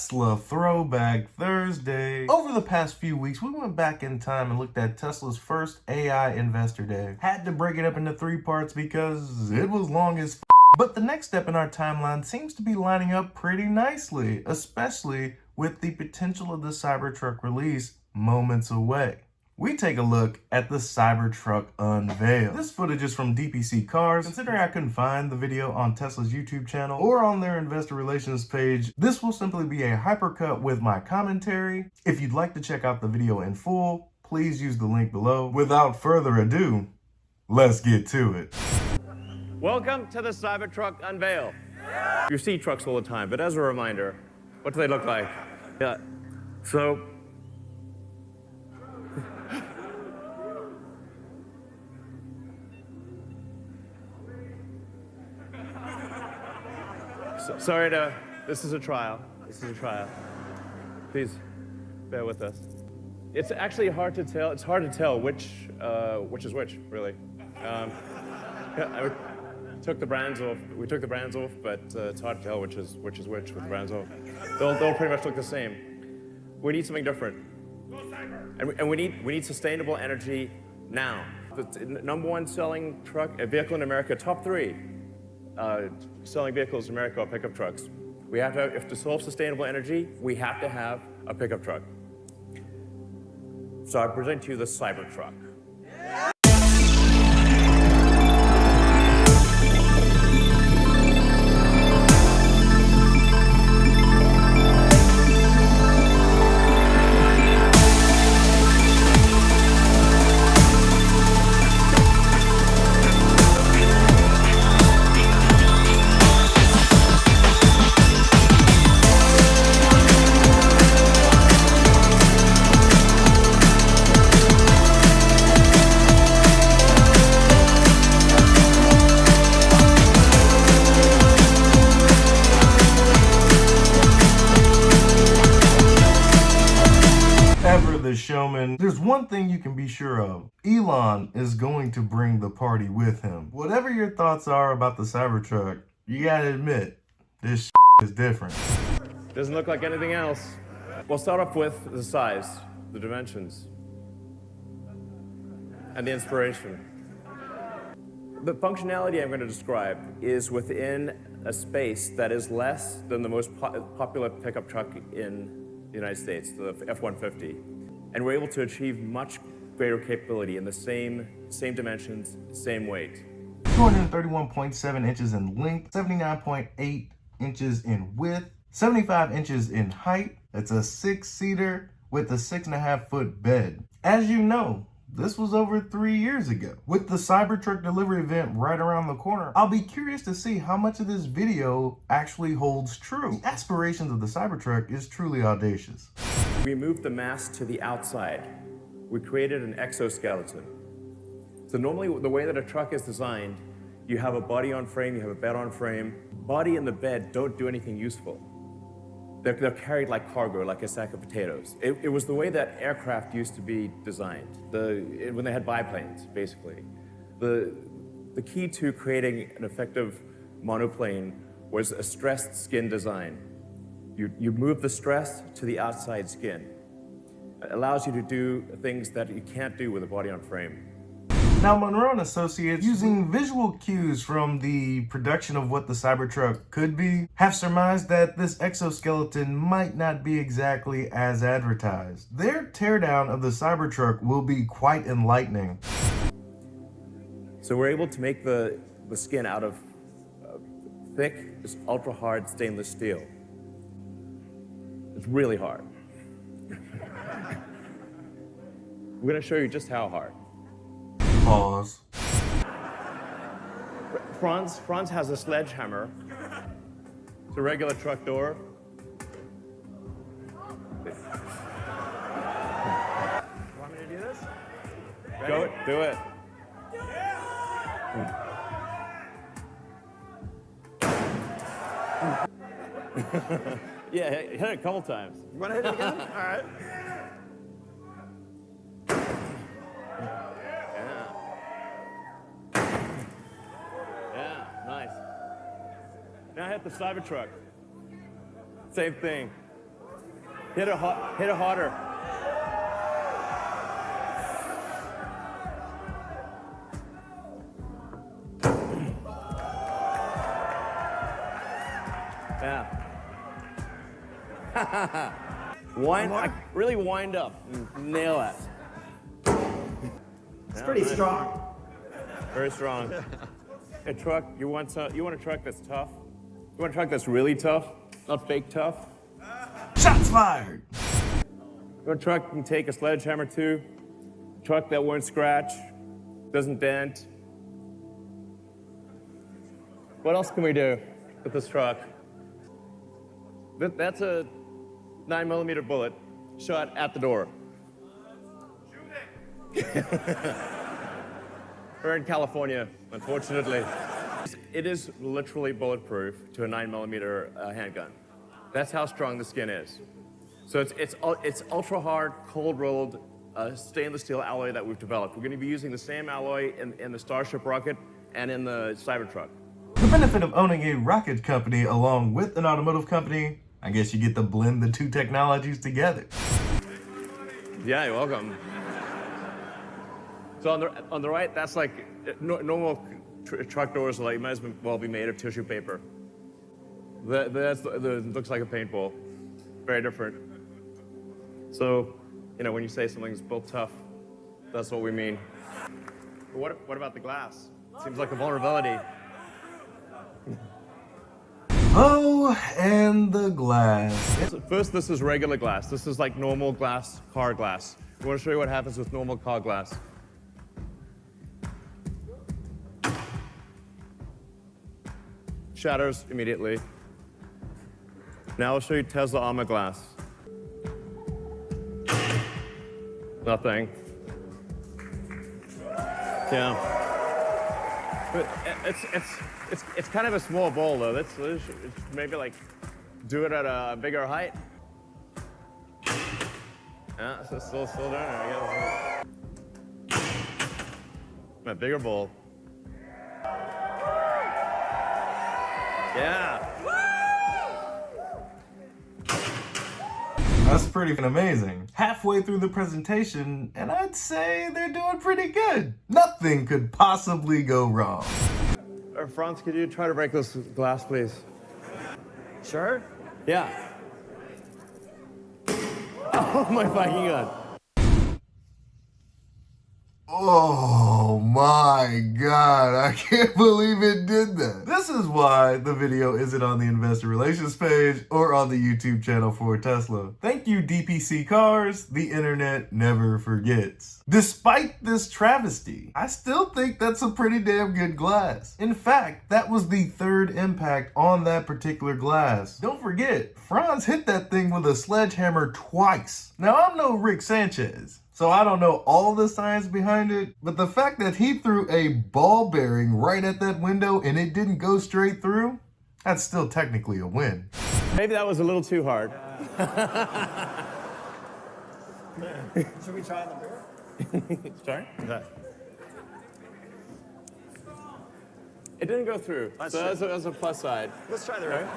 Tesla Throwback Thursday. Over the past few weeks, we went back in time and looked at Tesla's first AI Investor Day. Had to break it up into 3 parts because it was long as but the next step in our timeline seems to be lining up pretty nicely, especially with the potential of the Cybertruck release moments away. We take a look at the Cybertruck Unveil. This footage is from DPC Cars. Considering I couldn't find the video on Tesla's YouTube channel or on their investor relations page, this will simply be a hypercut with my commentary. If you'd like to check out the video in full, please use the link below. Without further ado, let's get to it. Welcome to the Cybertruck Unveil. You see trucks all the time, but as a reminder, what do they look like? Yeah, so sorry this is a trial. This is a trial. Please bear with us. It's actually hard to tell. It's hard to tell which is which, really. We took the brands off, but it's hard to tell which is which with the brands off. They'll pretty much look the same. We need something different, and we need sustainable energy now. The #1 selling vehicle in America, top 3 selling vehicles in America are pickup trucks. We have to, if to solve sustainable energy, we have to have a pickup truck. So I present to you the Cybertruck. The showman, there's one thing you can be sure of. Elon is going to bring the party with him. Whatever your thoughts are about the Cybertruck, you gotta admit, this is different. Doesn't look like anything else. We'll start off with the size, the dimensions, and the inspiration. The functionality I'm going to describe is within a space that is less than the most popular pickup truck in the United States, the F-150. And we're able to achieve much greater capability in the same dimensions, same weight. 231.7 inches in length, 79.8 inches in width, 75 inches in height. It's a 6-seater with a 6.5-foot bed. As you know, this was over 3 years ago. With the Cybertruck delivery event right around the corner, I'll be curious to see how much of this video actually holds true. The aspirations of the Cybertruck is truly audacious. We moved the mass to the outside. We created an exoskeleton. So normally the way that a truck is designed, you have a body on frame, you have a bed on frame. Body and the bed don't do anything useful. They're carried like cargo, like a sack of potatoes. It was the way that aircraft used to be designed, when they had biplanes, basically. The key to creating an effective monoplane was a stressed skin design. You move the stress to the outside skin. It allows you to do things that you can't do with a body on frame. Now, Monroe and Associates, using visual cues from the production of what the Cybertruck could be, have surmised that this exoskeleton might not be exactly as advertised. Their teardown of the Cybertruck will be quite enlightening. So we're able to make the skin out of thick, ultra-hard stainless steel. It's really hard. We're going to show you just how hard. Pause. Franz has a sledgehammer. It's a regular truck door. Want me to do this? Ready? Go, do it. Yeah, hit it a couple times. You want to hit it again? All right. Yeah, nice. Now hit the Cybertruck. Same thing. Hit it harder. Yeah. Really wind up. Nail that. It's pretty strong. Very strong. A truck, you want a truck that's tough? You want a truck that's really tough, not fake tough? Shots fired! You want a truck you can take a sledgehammer to? A truck that won't scratch, doesn't dent. What else can we do with this truck? That's a 9mm bullet shot at the door. We're in California, unfortunately. It is literally bulletproof to a 9mm handgun. That's how strong the skin is. So it's ultra hard, cold rolled stainless steel alloy that we've developed. We're going to be using the same alloy in the Starship rocket and in the Cybertruck. The benefit of owning a rocket company along with an automotive company, I guess you get to blend the two technologies together. Yeah, you're welcome. So on the right, that's like normal truck doors, like might as well be made of tissue paper. That looks like a paintball. Very different. So, when you say something's built tough, that's what we mean. But what about the glass? Seems like a vulnerability. Oh, and the glass. So first, this is regular glass. This is like normal glass, car glass. I want to show you what happens with normal car glass. Shatters immediately. Now I'll show you Tesla Armor glass. Nothing. Yeah. But it's kind of a small ball though. It's maybe like do it at a bigger height. Yeah, so still doing it. I guess. A bigger ball. Yeah. That's pretty amazing. Halfway through the presentation, and I'd say they're doing pretty good. Nothing could possibly go wrong. Franz, could you try to break this glass, please? Sure? Yeah. Oh my fucking god. Oh my god, I can't believe it did that. This is why the video isn't on the investor relations page or on the YouTube channel for Tesla. Thank you, DPC Cars. The internet never forgets. Despite this travesty, I still think that's a pretty damn good glass. In fact, that was the third impact on that particular glass. Don't forget, Franz hit that thing with a sledgehammer twice. Now, I'm no Rick Sanchez, so I don't know all the science behind it, but the fact that he threw a ball bearing right at that window and it didn't go straight through, that's still technically a win. Maybe that was a little too hard. Should we try the beer? Sorry? Okay. It didn't go through, so that's a plus side. Let's try the beer.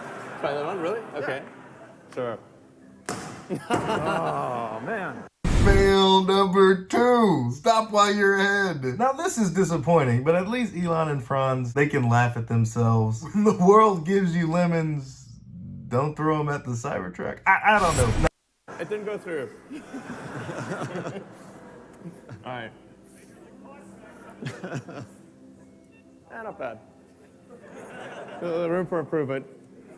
Try that one, really? Okay. Sure. Oh, man. Fail number 2. Stop while you're ahead. Now this is disappointing, but at least Elon and Franz, they can laugh at themselves. When the world gives you lemons, don't throw them at the Cybertruck. I don't know. It didn't go through. All right. Not bad. Room for improvement.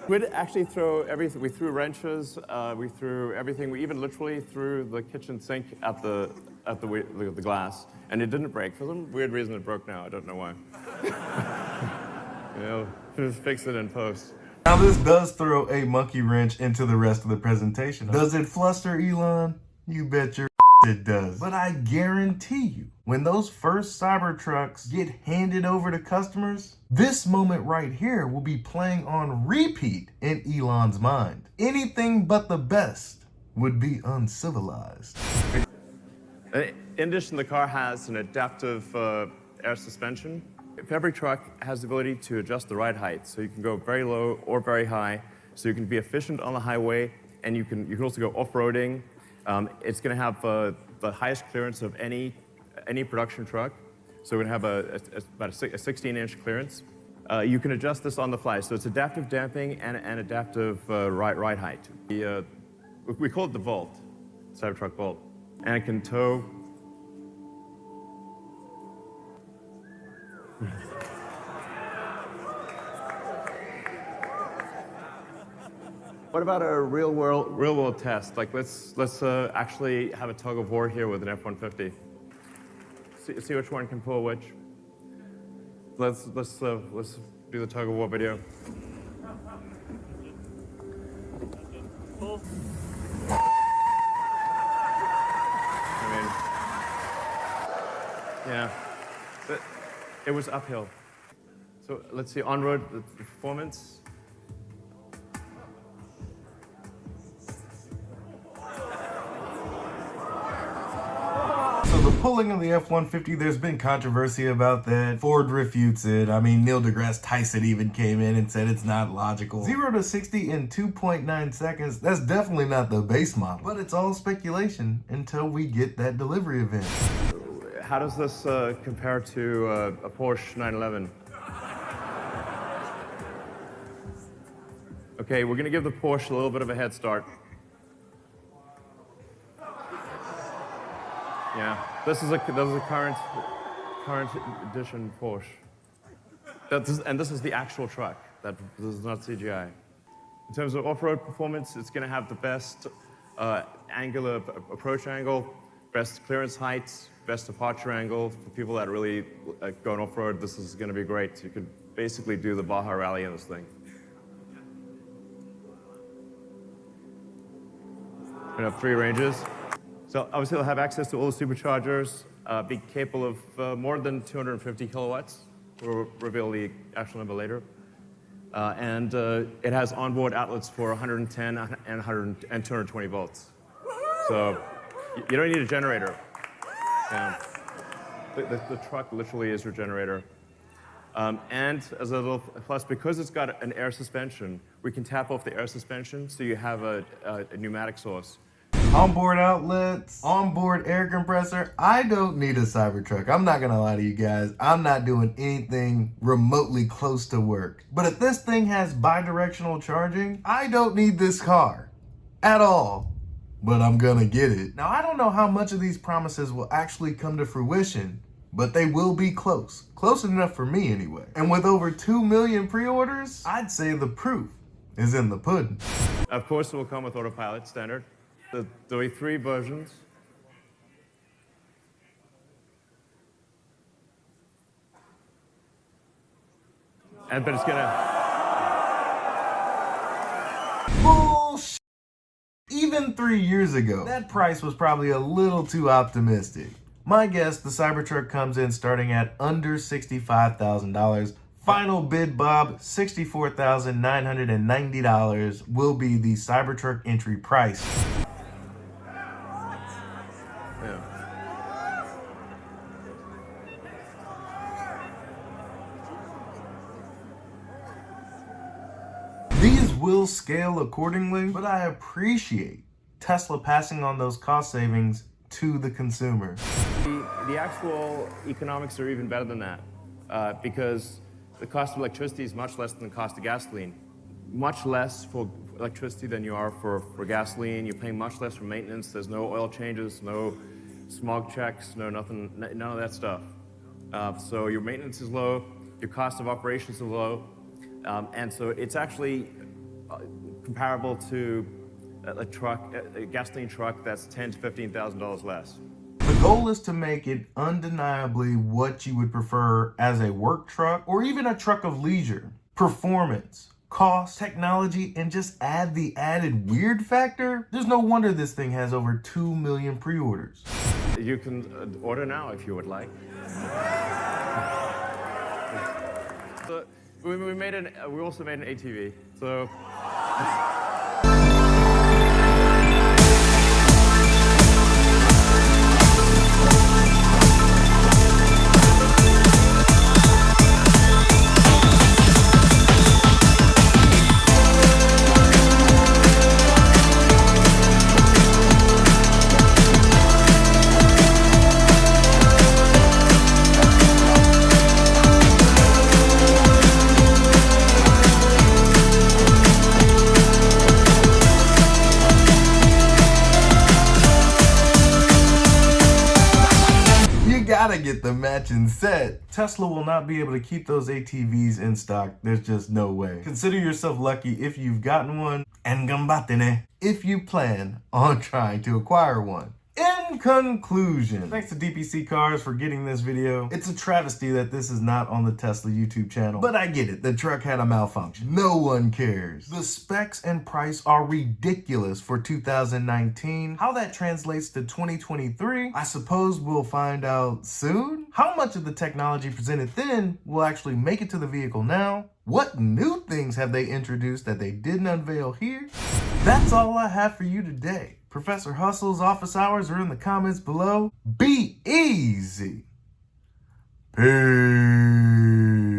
We'd actually throw everything. We threw wrenches. We threw everything. We even literally threw the kitchen sink at the glass, and it didn't break. For some weird reason, it broke now. I don't know why. Just fix it in post. Now this does throw a monkey wrench into the rest of the presentation. Does it fluster, Elon? You bet your it does. But I guarantee you, when those first Cybertrucks get handed over to customers, this moment right here will be playing on repeat in Elon's mind. Anything but the best would be uncivilized. In addition, the car has an adaptive air suspension. Every truck has the ability to adjust the ride height, so you can go very low or very high, so you can be efficient on the highway and you can also go off-roading. It's going to have the highest clearance of any production truck. So we're going to have about a 16-inch clearance. You can adjust this on the fly. So it's adaptive damping and adaptive ride height. We call it the Volt, Cybertruck Volt. And it can tow. What about a real world test? Like let's actually have a tug of war here with an F-150. See which one can pull which. Let's do the tug of war video. I mean, yeah, it was uphill. So let's see on-road the performance. So the pulling of the F-150, there's been controversy about that. Ford refutes it. I mean, Neil deGrasse Tyson even came in and said it's not logical. 0 to 60 in 2.9 seconds, that's definitely not the base model. But it's all speculation until we get that delivery event. How does this compare to a Porsche 911? Okay, we're gonna give the Porsche a little bit of a head start. Yeah, this is a current edition Porsche. And this is the actual truck. This is not CGI. In terms of off-road performance, it's going to have the best angular approach angle, best clearance heights, best departure angle. For people that really going off-road, this is going to be great. You could basically do the Baja Rally in this thing. We have 3 ranges. So obviously it'll have access to all the superchargers, be capable of more than 250 kilowatts. We'll reveal the actual number later. And it has onboard outlets for 110 and 220 volts. So you don't need a generator. Yeah. The truck literally is your generator. And as a little plus, because it's got an air suspension, we can tap off the air suspension so you have a pneumatic source. Onboard outlets, onboard air compressor. I don't need a Cybertruck. I'm not gonna lie to you guys. I'm not doing anything remotely close to work. But if this thing has bi-directional charging, I don't need this car at all. But I'm gonna get it. Now, I don't know how much of these promises will actually come to fruition, but they will be close. Close enough for me anyway. And with over 2 million pre-orders, I'd say the proof is in the pudding. Of course, it will come with autopilot standard. There'll be 3 versions. But it's gonna... Bullshit. Even 3 years ago, that price was probably a little too optimistic. My guess, the Cybertruck comes in starting at under $65,000. Final bid, Bob, $64,990 will be the Cybertruck entry price. These will scale accordingly, but I appreciate Tesla passing on those cost savings to the consumer. The actual economics are even better than that because the cost of electricity is much less than the cost of gasoline. Much less for electricity than you are for gasoline. You're paying much less for maintenance. There's no oil changes, no smog checks, no nothing, none of that stuff. So your maintenance is low, your cost of operations is low, and so it's actually comparable to a gasoline truck that's $10,000 to $15,000 less. The goal is to make it undeniably what you would prefer as a work truck or even a truck of leisure. Performance, cost, technology, and just add the added weird factor. There's no wonder this thing has over 2 million pre-orders. You can order now if you would like. So we also made an ATV. So. gotta get the matching set. Tesla will not be able to keep those ATVs in stock. There's just no way. Consider yourself lucky if you've gotten one, and gambatene if you plan on trying to acquire one. In conclusion, thanks to DPC Cars for getting this video. It's a travesty that this is not on the Tesla YouTube channel, but I get it. The truck had a malfunction. No one cares. The specs and price are ridiculous for 2019. How that translates to 2023, I suppose we'll find out soon. How much of the technology presented then will actually make it to the vehicle now? What new things have they introduced that they didn't unveil here? That's all I have for you today. Professor Hustle's office hours are in the comments below. Be easy. Peace.